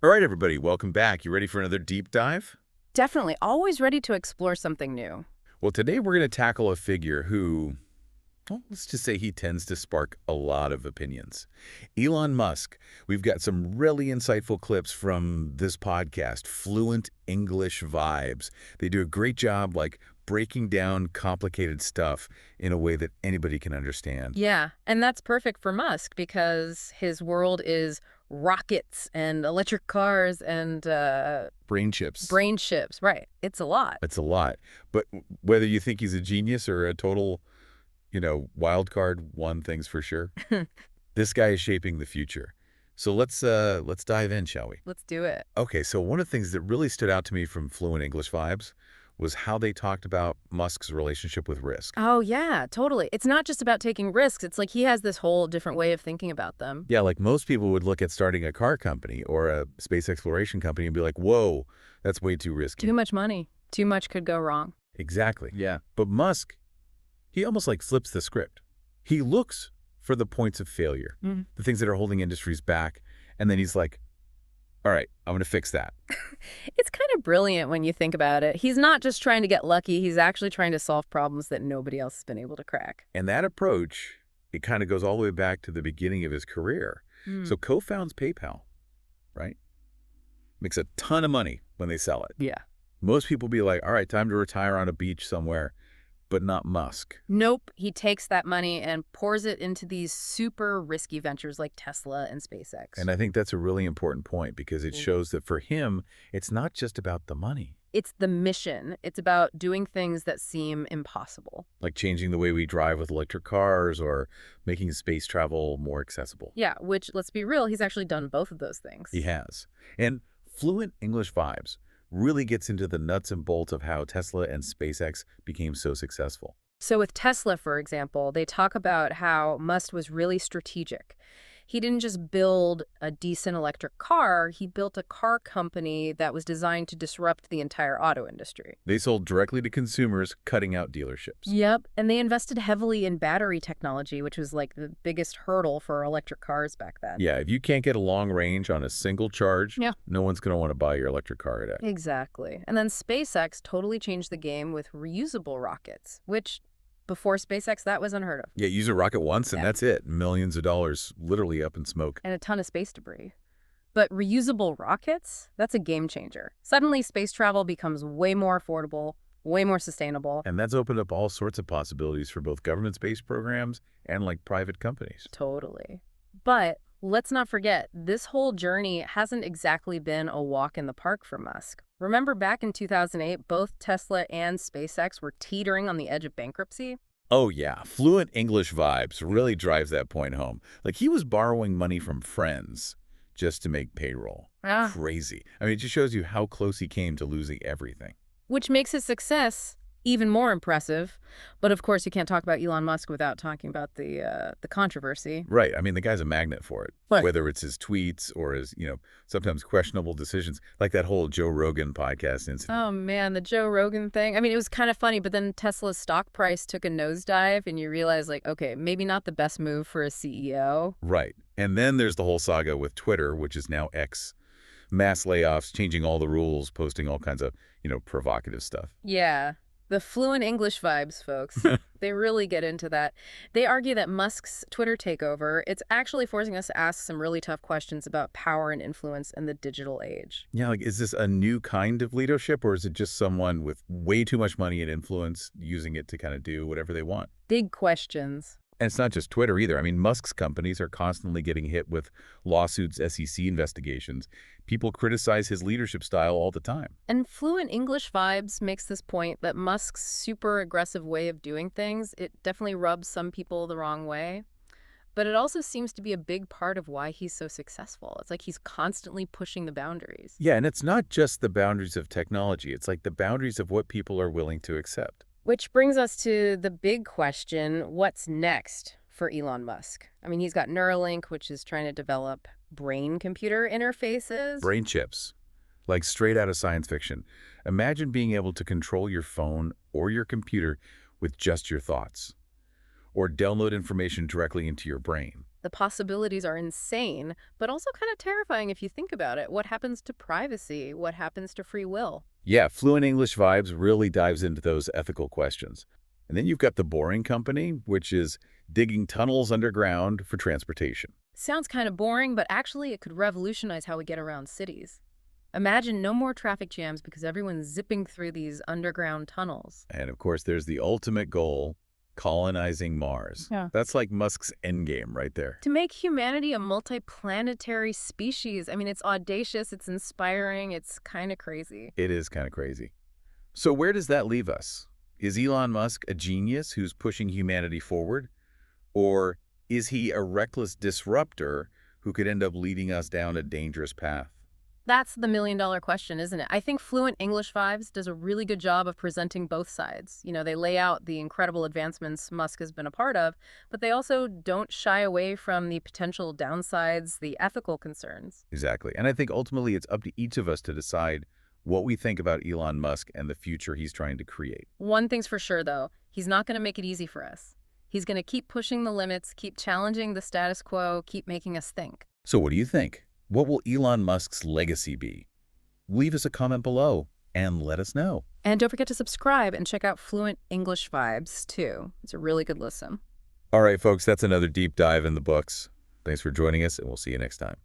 All right, everybody, welcome back. You ready for another deep dive? Definitely. Always ready to explore something new. Well, today we're going to tackle a figure who, well, let's just say he tends to spark a lot of opinions. Elon Musk. We've got some really insightful clips from this podcast, Fluent English Vibes. They do a great job, breaking down complicated stuff in a way that anybody can understand. Yeah, and that's perfect for Musk because his world is rockets and electric cars and Brain chips. brain ships. Right. It's a lot. It's a lot. But whether you think he's a genius or a total, wild card, one thing's for sure. This guy is shaping the future. So let's dive in, shall we? Let's do it. Okay, so one of the things that really stood out to me from Fluent English Vibes was how they talked about Musk's relationship with risk. Oh, yeah, totally. It's not just about taking risks. It's like he has this whole different way of thinking about them. Yeah, like most people would look at starting a car company or a space exploration company and be like, whoa, that's way too risky. Too much money. Too much could go wrong. Exactly. Yeah. But Musk, he almost flips the script. He looks for the points of failure, the things that are holding industries back, and then he's like, all right, I'm going to fix that. It's kind of brilliant when you think about it. He's not just trying to get lucky. He's actually trying to solve problems that nobody else has been able to crack. And that approach, it kind of goes all the way back to the beginning of his career. So co-founds PayPal, right? Makes a ton of money when they sell it. Yeah. Most people be like, all right, time to retire on a beach somewhere, but not Musk. Nope. He takes that money and pours it into these super risky ventures like Tesla and SpaceX. And I think that's a really important point because it shows that for him, it's not just about the money. It's the mission. It's about doing things that seem impossible. Like changing the way we drive with electric cars or making space travel more accessible. Yeah, which, let's be real, he's actually done both of those things. He has. And Fluent English Vibes really gets into the nuts and bolts of how Tesla and SpaceX became so successful. So with Tesla, for example, they talk about how Musk was really strategic. He didn't just build a decent electric car, he built a car company that was designed to disrupt the entire auto industry. They sold directly to consumers, cutting out dealerships. Yep, and they invested heavily in battery technology, which was like the biggest hurdle for electric cars back then. Yeah, if you can't get a long range on a single charge, no one's going to want to buy your electric car today. Exactly. And then SpaceX totally changed the game with reusable rockets, which before SpaceX, that was unheard of. Yeah, use a rocket once and that's it. Millions of dollars literally up in smoke. And a ton of space debris. But reusable rockets, that's a game changer. Suddenly, space travel becomes way more affordable, way more sustainable. And that's opened up all sorts of possibilities for both government space programs and private companies. Totally. But let's not forget, this whole journey hasn't exactly been a walk in the park for Musk. Remember back in 2008, both Tesla and SpaceX were teetering on the edge of bankruptcy? Oh yeah, Fluent English Vibes really drives that point home. He was borrowing money from friends just to make payroll. Crazy. I mean, it just shows you how close he came to losing everything. Which makes his success even more impressive. But of course, you can't talk about Elon Musk without talking about the controversy. Right. I mean, the guy's a magnet for it. Right. Whether it's his tweets or his, sometimes questionable decisions, like that whole Joe Rogan podcast incident. Oh, man, the Joe Rogan thing. I mean, it was kind of funny, but then Tesla's stock price took a nosedive, and you realize, okay, maybe not the best move for a CEO. Right. And then there's the whole saga with Twitter, which is now X. Mass layoffs, changing all the rules, posting all kinds of, provocative stuff. Yeah. The Fluent English Vibes, folks. They really get into that. They argue that Musk's Twitter takeover, it's actually forcing us to ask some really tough questions about power and influence in the digital age. Yeah, is this a new kind of leadership, or is it just someone with way too much money and influence using it to kind of do whatever they want? Big questions. And it's not just Twitter either. I mean, Musk's companies are constantly getting hit with lawsuits, SEC investigations. People criticize his leadership style all the time. And Fluent English Vibes makes this point that Musk's super aggressive way of doing things, it definitely rubs some people the wrong way. But it also seems to be a big part of why he's so successful. It's like he's constantly pushing the boundaries. Yeah, and it's not just the boundaries of technology. It's the boundaries of what people are willing to accept. Which brings us to the big question, what's next for Elon Musk? I mean, he's got Neuralink, which is trying to develop brain-computer interfaces. Brain chips, straight out of science fiction. Imagine being able to control your phone or your computer with just your thoughts, or download information directly into your brain. The possibilities are insane, but also kind of terrifying if you think about it. What happens to privacy? What happens to free will? Yeah, Fluent English Vibes really dives into those ethical questions. And then you've got The Boring Company, which is digging tunnels underground for transportation. Sounds kind of boring, but actually it could revolutionize how we get around cities. Imagine no more traffic jams because everyone's zipping through these underground tunnels. And of course, there's the ultimate goal, colonizing Mars. Yeah. That's like Musk's endgame right there. To make humanity a multiplanetary species, I mean, it's audacious, it's inspiring, it's kind of crazy. It is kind of crazy. So where does that leave us? Is Elon Musk a genius who's pushing humanity forward? Or is he a reckless disruptor who could end up leading us down a dangerous path? That's the million-dollar question, isn't it? I think Fluent English Vibes does a really good job of presenting both sides. They lay out the incredible advancements Musk has been a part of, but they also don't shy away from the potential downsides, the ethical concerns. Exactly. And I think ultimately it's up to each of us to decide what we think about Elon Musk and the future he's trying to create. One thing's for sure, though, he's not going to make it easy for us. He's going to keep pushing the limits, keep challenging the status quo, keep making us think. So what do you think? What will Elon Musk's legacy be? Leave us a comment below and let us know. And don't forget to subscribe and check out Fluent English Vibes, too. It's a really good listen. All right, folks, that's another deep dive in the books. Thanks for joining us, and we'll see you next time.